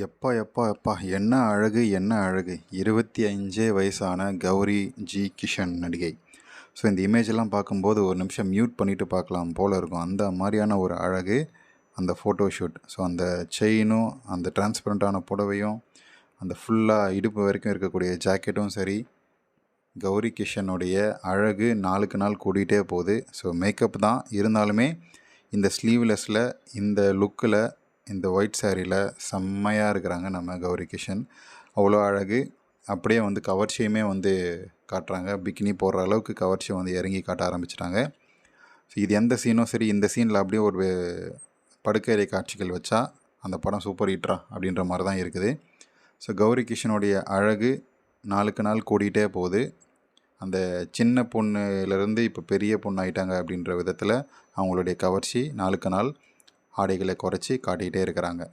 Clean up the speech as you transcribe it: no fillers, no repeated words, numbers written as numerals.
எப்பா எப்பா எப்பா என்ன அழகு என்ன அழகு 25 வயசான கௌரி ஜி கிஷன் நடிகை. ஸோ இந்த இமேஜெல்லாம் பார்க்கும்போது ஒரு நிமிஷம் மியூட் பண்ணிவிட்டு பார்க்கலாம் போல் இருக்கும். அந்த மாதிரியான ஒரு அழகு அந்த ஃபோட்டோ ஷூட். ஸோ அந்த செயினும் அந்த டிரான்ஸ்பரண்ட்டான புடவையும் அந்த ஃபுல்லாக இடுப்பு வரைக்கும் இருக்கக்கூடிய ஜாக்கெட்டும் சரி, கௌரி கிஷனுடைய அழகு நாளுக்கு நாள் கூடிகிட்டே போகுது. ஸோ மேக்கப் தான் இருந்தாலுமே இந்த ஸ்லீவ்லெஸ்ஸில் இந்த லுக்கில் இந்த ஒயிட் சாரியில் செம்மையாக இருக்கிறாங்க நம்ம கௌரி கிஷன். அவ்வளோ அழகு. அப்படியே வந்து கவர்ச்சியுமே வந்து காட்டுறாங்க. பிக்கினி போடுற அளவுக்கு கவர்ச்சி வந்து இறங்கி காட்ட ஆரம்பிச்சிட்டாங்க. ஸோ இது எந்த சீனும் சரி, இந்த சீனில் அப்படியே ஒரு படுக்கறை காட்சிகள் வச்சா அந்த படம் சூப்பர் ஹிட்ரா அப்படின்ற மாதிரி தான் இருக்குது. ஸோ கௌரி கிஷனுடைய அழகு நாளுக்கு நாள் கூடிகிட்டே போகுது. அந்த சின்ன பொண்ணுலேருந்து இப்போ பெரிய பொண்ணு ஆகிட்டாங்க அப்படின்ற விதத்தில் அவங்களுடைய கவர்ச்சி நாளுக்கு நாள் ஆடைகளை குறைச்சி காட்டிகிட்டே இருக்கிறாங்க.